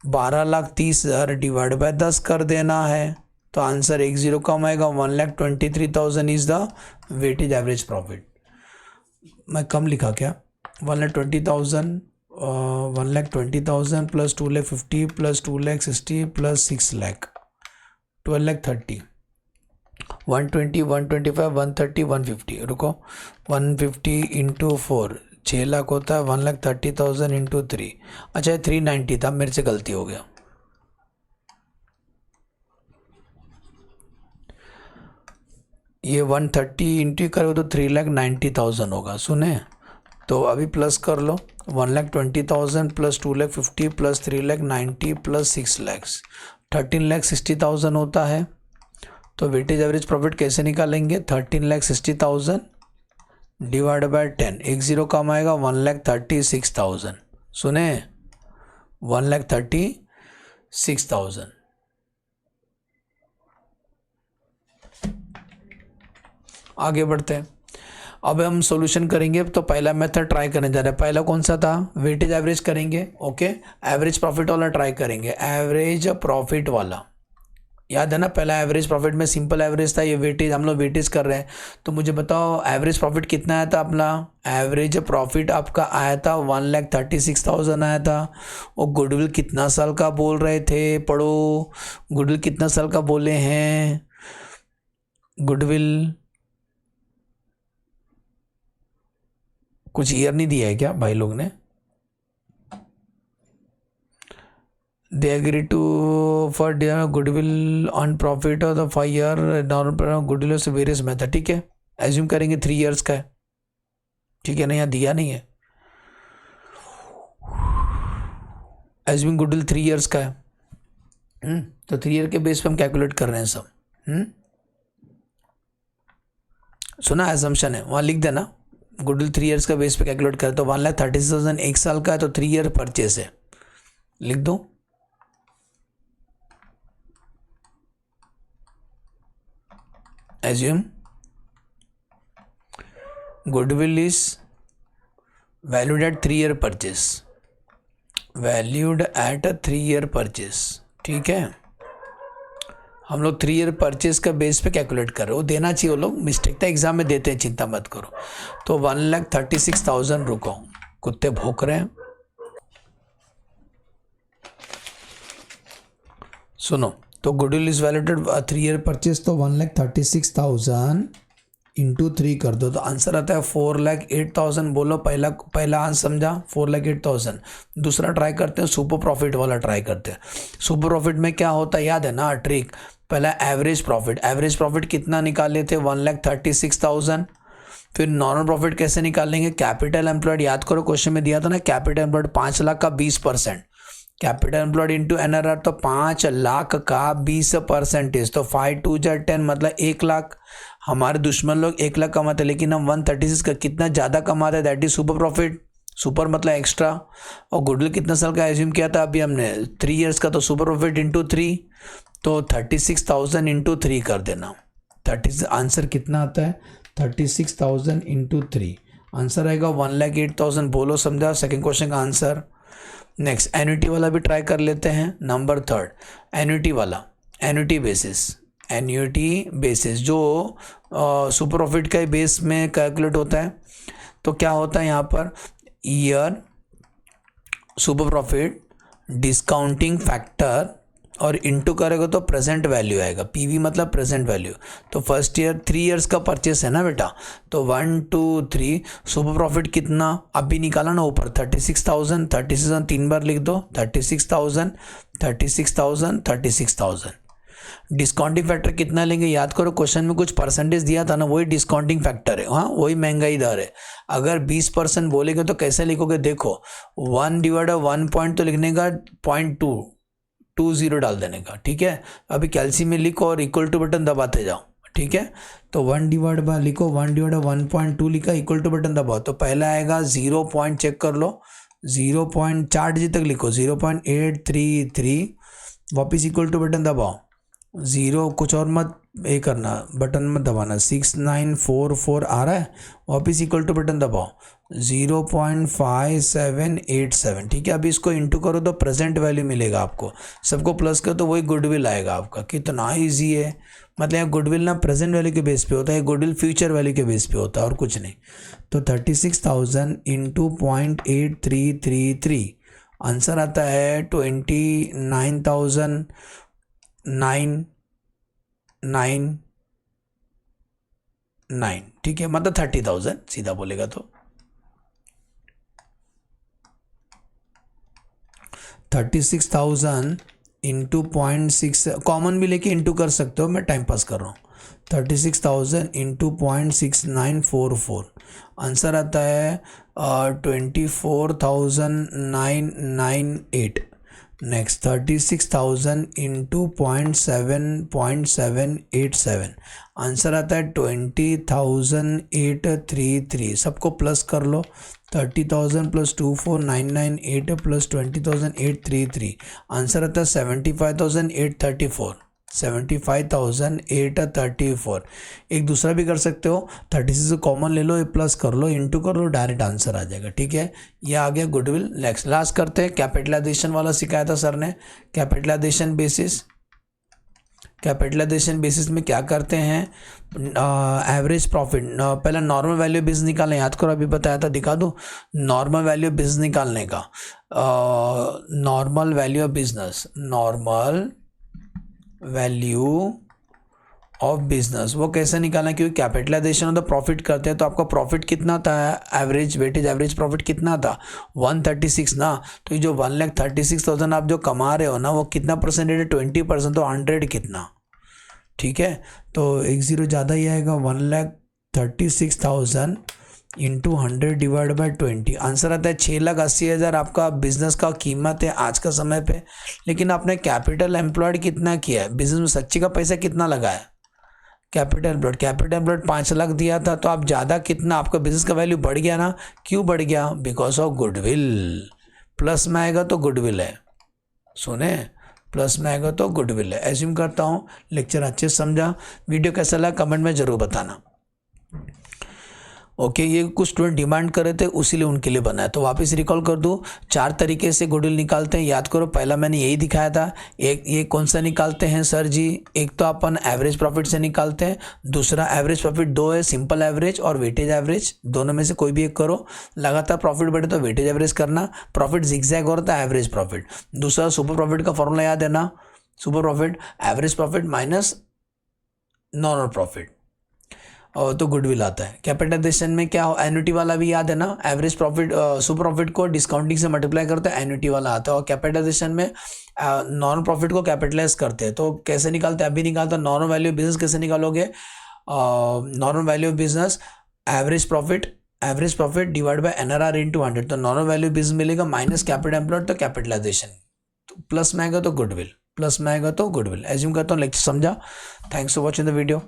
12,30,000 डिवाइड बाय 10 कर देना है, तो आंसर 10 कम आएगा, 1,23,000 is the weightage average profit. मैं कम लिखा क्या, 1,20,000, 1,20,000 प्लस 250 प्लस 260 प्लस 6 लाख, 12,30, 120, 125, 130, 150, रुको 150 इंटू 4, 6 लाख होता है, 1,30,000 इंटू 3, अच्छा 390 था, मेरे से गलती हो गया। ये 130 इंटू करो तो 3,90,000 होगा, सुने। तो अभी प्लस कर लो, 1,20,000 प्लस 250 प्लस 3,90 प्लस 6 लैक्स, 13,60,000 होता है। तो वेटेज एवरेज प्रॉफिट कैसे निकालेंगे, 13,60,000 डिवाइड बाय 10, 10 कम आएगा, 1,36,000, सुने 1,36,000। आगे बढ़ते हैं, अब हम सॉल्यूशन करेंगे। तो पहला मेथड ट्राई करने जा रहे हैं, पहला कौन सा था, वेटेज एवरेज करेंगे, ओके। एवरेज प्रॉफिट वाला ट्राई करेंगे, एवरेज प्रॉफिट वाला, याद है ना, पहला एवरेज प्रॉफिट में सिंपल एवरेज था, ये वेटेज, हम लोग वेटेज कर रहे हैं। तो मुझे बताओ एवरेज प्रॉफिट कितना आया था अपना, एवरेज प्रॉफिट आपका आया था 1,36,000 आया था। और गुडविल कितना साल का बोल रहे थे, पढ़ो, गुडविल कितना साल का बोले हैं, गुडविल कुछ ईयर नहीं दिया है क्या भाई लोग ने, they agree to for goodwill on profit of the 5 year normal goodwill से वेरियस मेथड, ठीक है। एज्यूम करेंगे 3 ईयर्स का है, ठीक है ना, यहाँ दिया नहीं है, एज्यूम गुडविल 3 ईयर्स का है। तो 3 ईयर के बेस पे हम कैलकुलेट कर रहे हैं सब। सुना, एजम्पशन है, वहाँ लिख देना, गुडविल 3 ईयर्स का बेस पे कैलकुलेट करें तो 1,36,000 1 साल का है, तो 3 ईयर परचेस है, लिख दो। Assume goodwill is valued eight 3 year purchase, valued at a 3 year purchase, ठीक है। हम लोग 3 ईयर परचेस का बेस पे कैलकुलेट कर रहे हो, देना चाहिए वो लोग, मिस्टेक था एग्जाम में देते हैं, चिंता मत करो। तो 1,36,000 रुको, कुत्ते भौंक रहे हैं, सुनो। तो goodwill is valued 3 year purchase, तो 1,36,000 इंटू 3 कर दो, तो आंसर आता है 4,08,000। बोलो पहला आंसर समझा, 4,08,000। दूसरा ट्राई करते हैं, सुपर प्रॉफिट वाला ट्राई करते हैं। सुपर प्रॉफिट में क्या होता है याद है ना ट्रिक, पहला एवरेज प्रॉफिट कितना निकाले थे 1,36,000। फिर नॉर्मल प्रॉफिट कैसे निकालेंगे, कैपिटल एम्प्लॉयड, याद करो क्वेश्चन में दिया था ना, कैपिटल एम्प्लॉयड 5 लाख का 20%, कैपिटल एम्प्लॉयड इंटू एनआरआर, तो 5 लाख का 20%, तो 5 2 जा 10 मतलब 1 लाख। हमारे दुश्मन लोग 1 लाख कमाते हैं, लेकिन हम 136 का कितना ज़्यादा कमाते हैं, that is super profit. Super मतलब एक्स्ट्रा। और गुडविल कितना साल का एज्यूम किया था अभी हमने, 3 ईयर्स का, तो सुपर प्रॉफिट इंटू 3, तो 36,000 इंटू 3 कर देना। 36 आंसर कितना आता है, 36,000 इंटू 3, आंसर आएगा 1,08,000। बोलो समझा सेकेंड क्वेश्चन का आंसर। नेक्स्ट एन्युटी वाला भी ट्राई कर लेते हैं, नंबर 3 एन्युटी वाला, एन्युटी बेसिस जो सुपर प्रॉफिट का बेस में कैलकुलेट होता है। तो क्या होता है यहाँ पर, year super profit discounting factor और इंटू करेगा तो प्रेजेंट वैल्यू आएगा, पीवी मतलब प्रेजेंट वैल्यू। तो फर्स्ट ईयर 3 ईयर्स का परचेस है ना बेटा, तो 1 2 3 सुपर प्रॉफिट कितना अभी निकाला ना ऊपर, 36,000 3 बार लिख दो, 36,000 36,000 36,000। डिस्काउंटिंग फैक्टर कितना लेंगे, याद करो क्वेश्चन में कुछ परसेंटेज दिया था ना, वही डिस्काउंटिंग फैक्टर है, हाँ वही महंगाई दर है। अगर 20% बोलेगे तो कैसे लिखोगे, देखो 1/1 पॉइंट तो लिखने का 0.220 डाल देने का, ठीक है। अभी कैल्शियम में लिखो और इक्वल टू बटन दबाते जाओ, ठीक है। तो 1/, लिखो 1/1.2 लिखा, इक्वल टू बटन दबाओ, तो पहला आएगा 0 पॉइंट, चेक कर लो 0.4 डिजिट तक लिखो, 0.833, वापिस इक्वल टू बटन दबाओ, 0 कुछ और मत ये करना, बटन मत दबाना, 6944 आ रहा है, वापिस इक्वल टू बटन दबाओ, 0.5787, ठीक है। अभी इसको इंटू करो तो प्रेजेंट वैल्यू मिलेगा आपको, सबको प्लस करो तो वही गुडविल आएगा आपका। कितना ईजी है, मतलब यहाँ गुडविल ना प्रेजेंट वैल्यू के बेस पे होता है, गुडविल फ्यूचर वैल्यू के बेस पे होता है और कुछ नहीं। तो 36,000 इंटू 0.8333, आंसर आता है 29,999, ठीक है, मतलब 30,000 सीधा बोलेगा तो 36,000 इंटू 0.6, कॉमन भी लेके इंटू कर सकते हो, मैं टाइम पास कर रहा हूँ। 36,000 इंटू 0.6944, आंसर आता है 24,998। नेक्स्ट 36,000 इंटू 0.787, आंसर आता है 20,833। सबको प्लस कर लो, 30,000 प्लस 24,998 प्लस 20,833, आंसर आता है 75,834, 75,834। एक दूसरा भी कर सकते हो, 36 कॉमन ले लो, ये प्लस कर लो, इंटू कर लो, डायरेक्ट आंसर आ जाएगा, ठीक है। ये आ गया गुडविल। नेक्स्ट लास्ट करते हैं, कैपिटलाइजेशन वाला सिखाया था सर ने, कैपिटलाइजेशन बेसिस में क्या करते हैं, एवरेज प्रॉफिट, पहले नॉर्मल वैल्यू बिजनेस निकालना, याद करो अभी बताया था, दिखा दो नॉर्मल वैल्यू बिजनेस निकालने का। नॉर्मल वैल्यू ऑफ बिजनेस वो कैसे निकालना, क्योंकि कैपिटलाइजेशन ऑफ द प्रॉफिट करते हैं, तो आपका प्रॉफिट कितना था, एवरेज प्रॉफिट कितना था 136 ना। तो ये जो 1,36,000 आप जो कमा रहे हो ना, वो कितना परसेंटेज है, 20%, तो 100 कितना, ठीक है। तो 10 ज़्यादा ही आएगा, 1,36,000 इंटू 100 डिवाइड बाई 20, आंसर आता है 6,80,000 आपका बिजनेस का कीमत है आज का समय पे। लेकिन आपने कैपिटल एम्प्लॉयड कितना किया है, बिजनेस में सच्ची का पैसा कितना लगाया, कैपिटल एम्प्लॉयड 5 लाख दिया था, तो आप ज़्यादा कितना, आपका बिजनेस का वैल्यू बढ़ गया ना, क्यों बढ़ गया, बिकॉज ऑफ गुडविल। प्लस में आएगा तो गुडविल है, सुने, प्लस में आएगा तो गुडविल है। एज्यूम करता हूँ लेक्चर अच्छे से समझा, वीडियो कैसा लगा कमेंट में ज़रूर बताना। ओके, ये कुछ स्टूडेंट डिमांड कर रहे थे, उसीलिए उनके लिए बना है। तो वापस रिकॉल कर दूँ, 4 तरीके से गुडविल निकालते हैं, याद करो। पहला मैंने यही दिखाया था। एक ये कौन सा निकालते हैं सर जी? एक तो अपन एवरेज प्रॉफिट से निकालते हैं, दूसरा एवरेज प्रॉफिट 2 है, सिंपल एवरेज और वेटेज एवरेज, दोनों में से कोई भी एक करो। लगातार प्रॉफिट बढ़े तो वेटेज एवरेज करना, प्रॉफिट जिगजैग होता है एवरेज प्रॉफिट। दूसरा सुपर प्रॉफिट का फॉर्मूला याद है ना, super profit average profit minus normal profit, और तो गुडविल आता है। कैपिटलाइजेशन में क्या हो, एन्युटी वाला भी याद है ना, एवरेज प्रॉफिट सुपर प्रॉफिट को डिस्काउंटिंग से मल्टीप्लाई करते हैं, एन्युटी वाला आता है। और कैपिटलाइजेशन में नॉर्मल प्रॉफिट को कैपिटलाइज करते हैं। तो कैसे निकालते हैं, अभी निकालते हैं। नॉर्मल वैल्यू ऑफ बिजनेस कैसे निकालोगे? Normal value of business average profit divide by NRR into 100। तो नॉर्मल वैल्यू बिजनेस मिलेगा माइनस कैपिटल एम्प्लॉयड, तो कैपिटलाइजेशन। तो प्लस में आएगा तो गुडविल, प्लस में आएगा तो गुडविल। एज्यूम करता हूँ लेक्चर समझा। Thanks for watching the video.